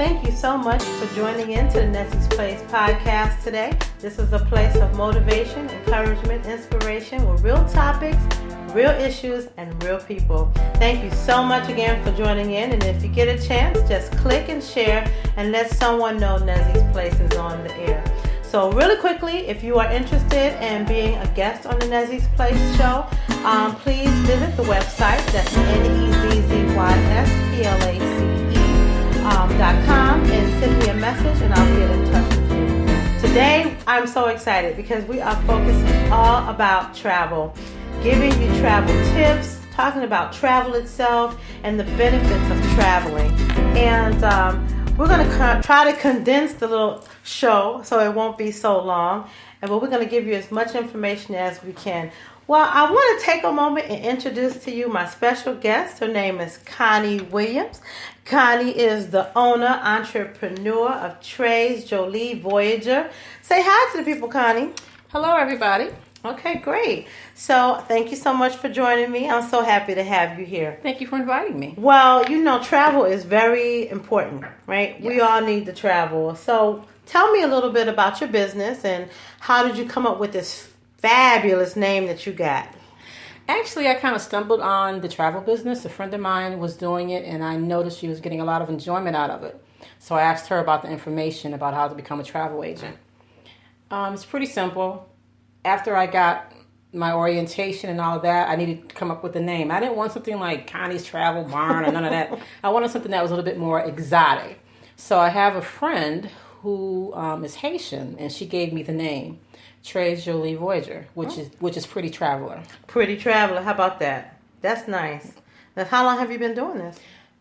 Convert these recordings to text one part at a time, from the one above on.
Thank you so much for joining in to the Nessie's Place podcast today. This is a place of motivation, encouragement, inspiration with real topics, real issues, and real people. Thank you so much again for joining in. And if you get a chance, just click and share and let someone know Nessie's Place is on the air. So really quickly, if you are interested in being a guest on the Nessie's Place show, please visit the website. That's NEZZYSPLACE.com and send me a message and I'll get in touch with you. Today, I'm so excited because we are focusing all about travel, giving you travel tips, talking about travel itself and the benefits of traveling. And we're going to try to condense the little show so it won't be so long. But we're going to give you as much information as we can. Well, I want to take a moment and introduce to you my special guest. Her name is Connie Williams. Connie is the owner, entrepreneur of Tres Jolie Voyager. Say hi to the people, Connie. Hello, everybody. Okay, great. So thank you so much for joining me. I'm so happy to have you here. Thank you for inviting me. Well, you know, travel is very important, right? Yes. We all need to travel. So tell me a little bit about your business and how did you come up with this fabulous name that you got? Actually, I kind of stumbled on the travel business. A friend of mine was doing it, and I noticed she was getting a lot of enjoyment out of it. So I asked her about the information about how to become a travel agent. It's pretty simple. After I got my orientation and all of that, I needed to come up with a name. I didn't want something like Connie's Travel Barn or none of that. I wanted something that was a little bit more exotic. So I have a friend who is Haitian, and she gave me the name Tres Jolie Voyager, which is pretty traveler. Pretty traveler. How about that? That's nice. Now, how long have you been doing this?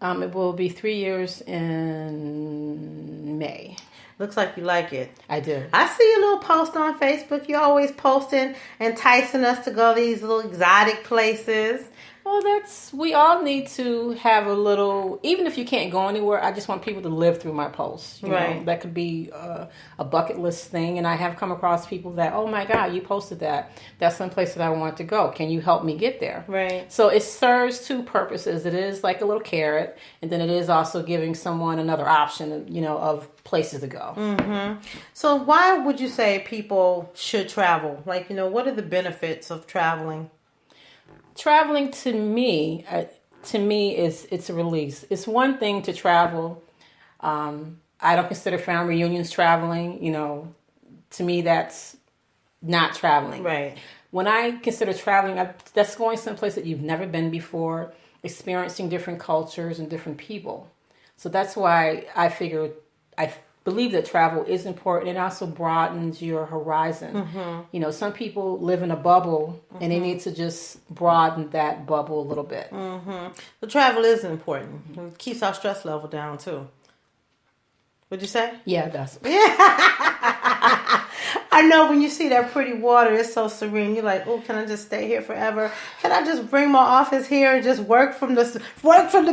It will be 3 years in May. Looks like you like it. I do. I see a little post on Facebook. You're always posting, enticing us to go to these little exotic places. Well, we all need to have a little, even if you can't go anywhere, I just want people to live through my posts. You know, that could be a bucket list thing. And I have come across people that, oh my God, you posted that. That's some place that I want to go. Can you help me get there? Right. So it serves two purposes. It is like a little carrot. And then it is also giving someone another option, you know, of places to go. Mm-hmm. So why would you say people should travel? Like, you know, what are the benefits of traveling? Traveling to me is it's a release. It's one thing to travel. I don't consider family reunions traveling. You know, to me that's not traveling. Right. When I consider traveling, that's going someplace that you've never been before, experiencing different cultures and different people. So that's why I believe that travel is important. It also broadens your horizon. Mm-hmm. You know, some people live in a bubble and they need to just broaden that bubble a little bit. Mm-hmm. The travel is important. It keeps our stress level down too. What'd you say? Yeah, it does. Yeah. I know when you see that pretty water, it's so serene. You're like, oh, can I just stay here forever? Can I just bring my office here and just work from the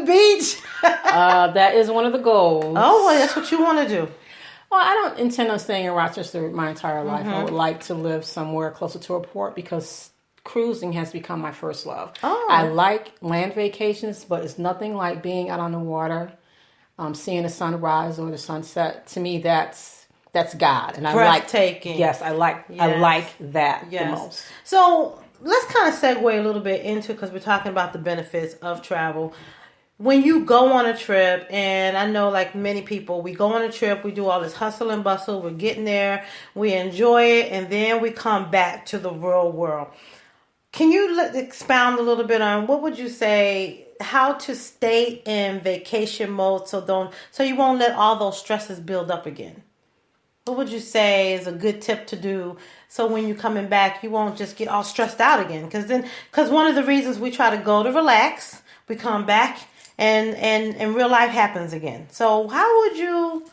beach? That is one of the goals. Oh, well, that's what you want to do. Well, I don't intend on staying in Rochester my entire life. I would like to live somewhere closer to a port because cruising has become my first love. Oh. I like land vacations, but it's nothing like being out on the water, seeing the sunrise or the sunset. To me, that's God, and I breathtaking. Yes, I like that the most. So let's kind of segue a little bit into, because we're talking about the benefits of travel. When you go on a trip, and I know like many people, we go on a trip, we do all this hustle and bustle, we're getting there, we enjoy it, and then we come back to the real world. Can you expound a little bit on what would you say, how to stay in vacation mode so you won't let all those stresses build up again? What would you say is a good tip to do so when you're coming back, you won't just get all stressed out again? Because one of the reasons we try to go to relax, we come back and real life happens again. So how would you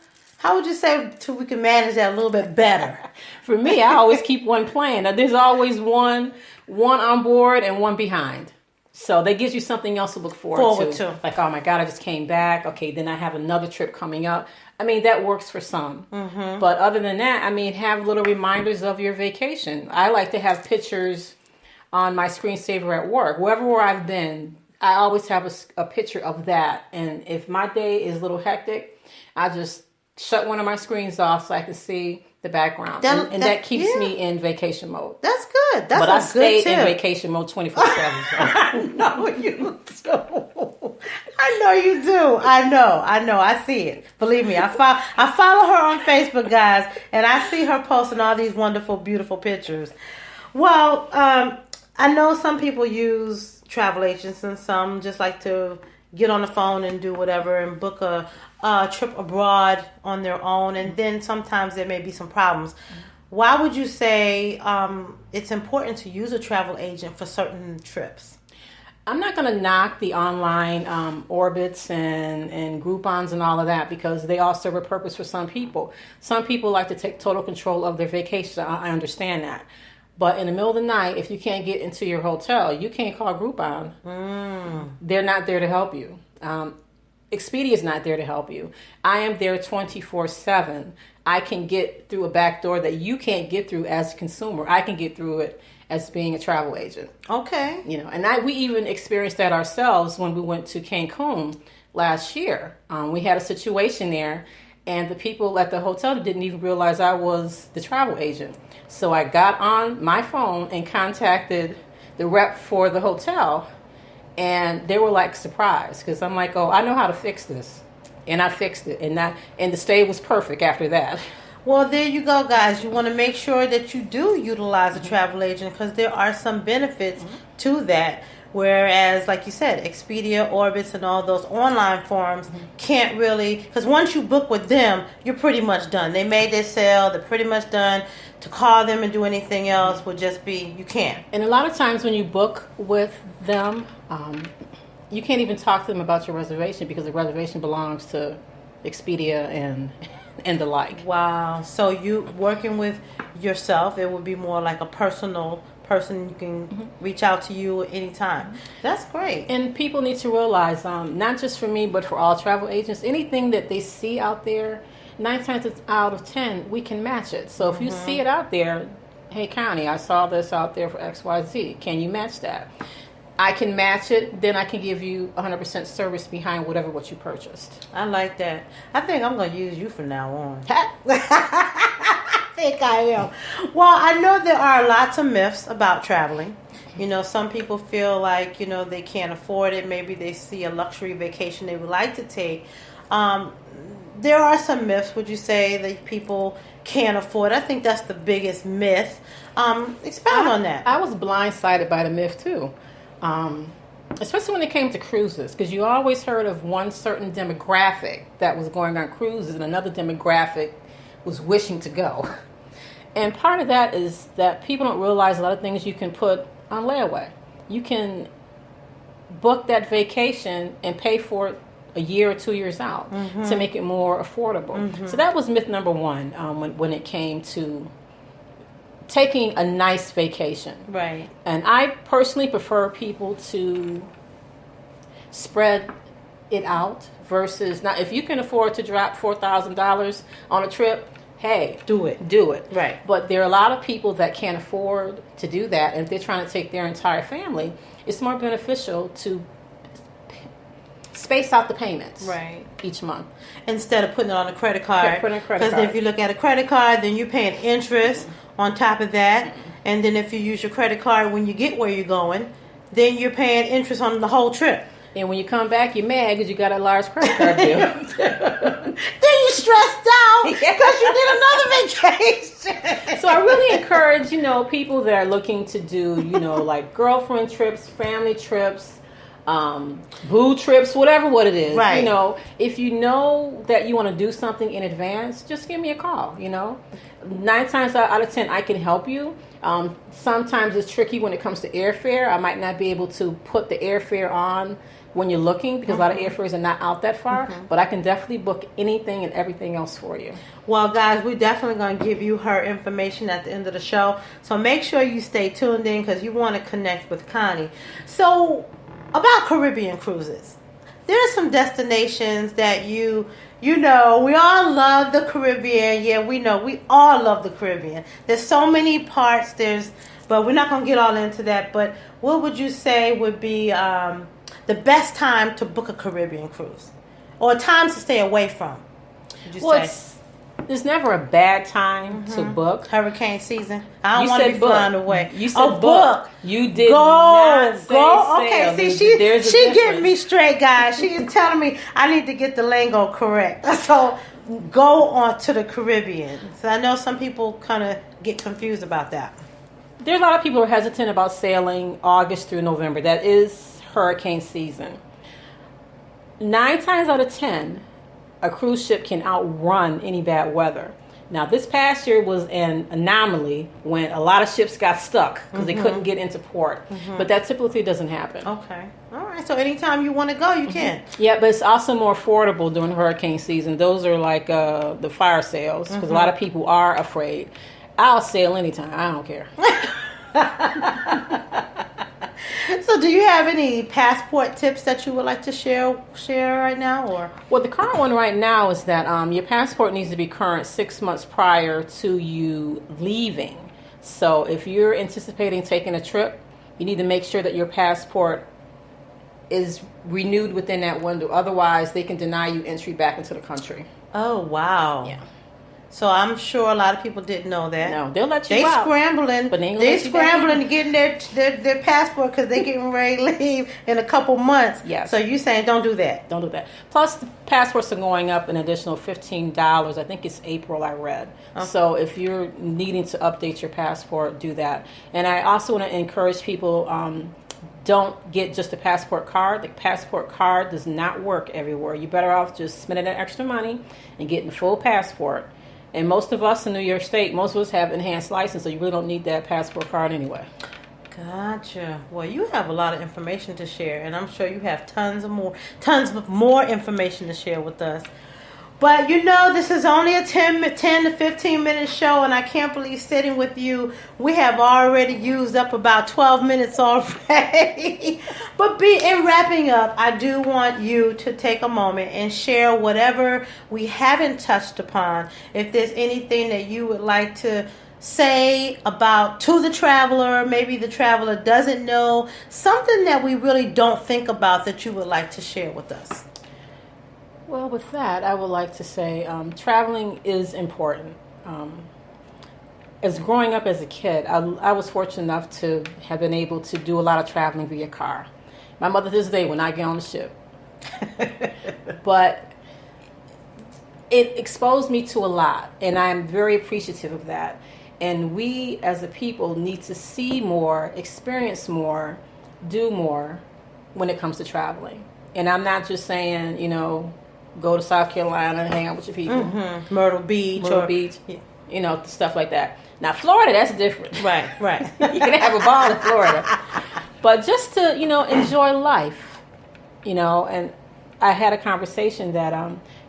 say we can manage that a little bit better? For me, I always keep one plan. Now, there's always one on board and one behind. So that gives you something else to look forward to. Like, oh my God, I just came back. Okay, then I have another trip coming up. I mean, that works for some. Mm-hmm. But other than that, I mean, have little reminders of your vacation. I like to have pictures on my screensaver at work. Wherever I've been, I always have a picture of that. And if my day is a little hectic, I just shut one of my screens off so I can see the background. And that keeps me in vacation mode. That's good. But I stay in vacation mode 24/7. So. I know you do. I know you do. I know. I see it. Believe me, I follow her on Facebook, guys, and I see her posting all these wonderful, beautiful pictures. Well, I know some people use travel agents and some just like to get on the phone and do whatever and book a trip abroad on their own, and then sometimes there may be some problems. Why would you say it's important to use a travel agent for certain trips? I'm not going to knock the online Orbits and Groupons and all of that, because they all serve a purpose for some people. Some people like to take total control of their vacation. I understand that. But in the middle of the night, if you can't get into your hotel, you can't call Groupon. They're not there to help you. Expedia is not there to help you. I am there 24/7. I can get through a back door that you can't get through as a consumer. I can get through it as being a travel agent. Okay. And we even experienced that ourselves when we went to Cancun last year. We had a situation there, and the people at the hotel didn't even realize I was the travel agent. So I got on my phone and contacted the rep for the hotel, and they were like surprised, because I'm like, oh, I know how to fix this. And I fixed it, and the stay was perfect after that. Well, there you go, guys. You want to make sure that you do utilize a travel agent, because there are some benefits to that. Whereas, like you said, Expedia, Orbitz, and all those online forums can't really, because once you book with them, you're pretty much done. They made their sale, they're pretty much done. To call them and do anything else would just be, you can't. And a lot of times when you book with them, you can't even talk to them about your reservation, because the reservation belongs to Expedia and the like. Wow. So you working with yourself, it would be more like a personal person. You can reach out to you anytime. That's great. And people need to realize, not just for me, but for all travel agents, anything that they see out there, 9 times out of 10, we can match it. So if you see it out there, hey, Connie, I saw this out there for XYZ. Can you match that? I can match it. Then I can give you 100% service behind what you purchased. I like that. I think I'm going to use you from now on. I think I am. Well, I know there are lots of myths about traveling. Some people feel like, they can't afford it. Maybe they see a luxury vacation they would like to take. There are some myths, would you say, that people can't afford? I think that's the biggest myth. Expound on that. I was blindsided by the myth, too. Especially when it came to cruises, because you always heard of one certain demographic that was going on cruises and another demographic was wishing to go. And part of that is that people don't realize a lot of things you can put on layaway. You can book that vacation and pay for it a year or 2 years out to make it more affordable. So that was myth number one when it came to taking a nice vacation. Right. And I personally prefer people to spread it out versus, now if you can afford to drop $4,000 on a trip, hey, do it. Right. But there are a lot of people that can't afford to do that, and if they're trying to take their entire family, it's more beneficial to space out the payments each month instead of putting it on a credit card. Because if you look at a credit card, then you're paying interest on top of that, and then if you use your credit card when you get where you're going, then you're paying interest on the whole trip. And when you come back, you're mad because you got a large credit card bill. Then you're stressed out because you did another vacation. So I really encourage, people that are looking to do, like girlfriend trips, family trips, boo trips, what it is. Right. If you know that you want to do something in advance, just give me a call. 9 times out of 10, I can help you. Sometimes it's tricky when it comes to airfare. I might not be able to put the airfare on when you're looking, because a lot of airfares are not out that far, but I can definitely book anything and everything else for you. Well, guys, we're definitely going to give you her information at the end of the show, so make sure you stay tuned in because you want to connect with Connie. So, about Caribbean cruises, there are some destinations that we all love the Caribbean. Yeah, we know we all love the Caribbean. There's so many parts, but we're not going to get all into that. But what would you say would be the best time to book a Caribbean cruise, or times to stay away from? Would you Well, say? there's never a bad time to book. Hurricane season. I don't You want to said be book. flying away. You said book. You did Go, not say go. sail. Okay, see, There's a she getting difference. me straight, guys. She is telling me I need to get the lingo correct. So go on to the Caribbean. So I know some people kind of get confused about that. There's a lot of people who are hesitant about sailing August through November. That is hurricane season. 9 times out of 10, a cruise ship can outrun any bad weather. Now, this past year was an anomaly when a lot of ships got stuck because they couldn't get into port. But that typically doesn't happen. Okay. All right. So anytime you want to go, you can. Yeah, but it's also more affordable during hurricane season. Those are like the fire sales because a lot of people are afraid. I'll sail anytime. I don't care. So do you have any passport tips that you would like to share right now? Or Well, the current one right now is that your passport needs to be current 6 months prior to you leaving. So if you're anticipating taking a trip, you need to make sure that your passport is renewed within that window. Otherwise, they can deny you entry back into the country. oh wow. Yeah. So I'm sure a lot of people didn't know that. No, they'll let you They out. scrambling. But they ain't gonna They let you back scrambling in. to get their passport because they getting ready to leave in a couple months. Yes. So you saying don't do that? Don't do that. Plus, the passports are going up an additional $15. I think it's April, I read. Okay. So if you're needing to update your passport, do that. And I also want to encourage people, don't get just a passport card. The passport card does not work everywhere. You're better off just spending that extra money and getting a full passport. And most of us in New York State, most of us have enhanced license, so you really don't need that passport card anyway. Gotcha. Well, you have a lot of information to share, and I'm sure you have tons of more information to share with us. But you know, this is only a 10 to 15 minute show, and I can't believe sitting with you, we have already used up about 12 minutes already. But in wrapping up, I do want you to take a moment and share whatever we haven't touched upon. If there's anything that you would like to say about to the traveler, maybe the traveler doesn't know, something that we really don't think about that you would like to share with us. Well, with that, I would like to say traveling is important. As growing up as a kid, I was fortunate enough to have been able to do a lot of traveling via car. My mother to this day would not get on the ship. But it exposed me to a lot, and I'm very appreciative of that. And we, as a people, need to see more, experience more, do more when it comes to traveling. And I'm not just saying, go to South Carolina and hang out with your people. Mm-hmm. Myrtle Beach. Yeah. Stuff like that. Now, Florida, that's different. Right. You can have a ball in Florida. But just to, enjoy life, and I had a conversation that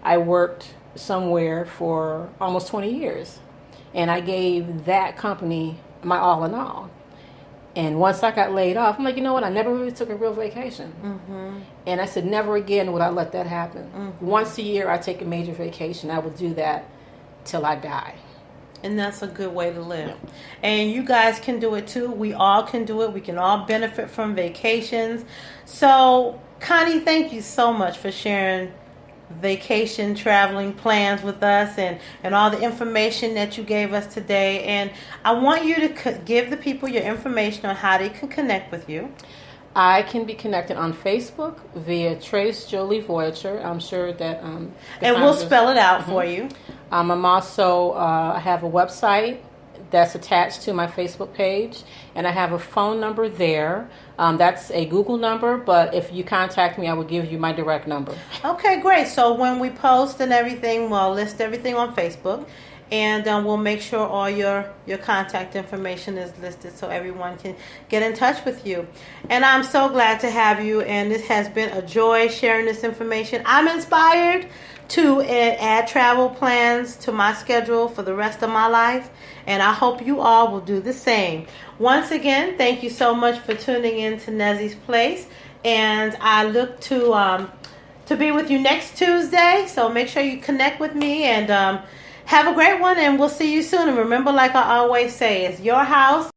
I worked somewhere for almost 20 years. And I gave that company my all in all. And once I got laid off, I'm like, you know what? I never really took a real vacation. Mm-hmm. And I said, never again would I let that happen. Mm-hmm. Once a year, I take a major vacation. I would do that till I die. And that's a good way to live. Yeah. And you guys can do it too. We all can do it. We can all benefit from vacations. So, Connie, thank you so much for sharing vacation traveling plans with us and all the information that you gave us today. And I want you to give the people your information on how they can connect with you. I can be connected on Facebook via Trace Jolie Voyager. I'm sure that and we'll spell it out for you. I'm also I have a website that's attached to my Facebook page, and I have a phone number there. That's a Google number, but if you contact me, I will give you my direct number. Okay, great. So when we post and everything, we'll list everything on Facebook, and we'll make sure all your contact information is listed so everyone can get in touch with you. And I'm so glad to have you, and this has been a joy sharing this information. I'm inspired to add travel plans to my schedule for the rest of my life, and I hope you all will do the same. Once again, thank you so much for tuning in to Nezzy's Place, and I look to be with you next Tuesday, so make sure you connect with me, and have a great one, and we'll see you soon. And remember, like I always say, it's your house.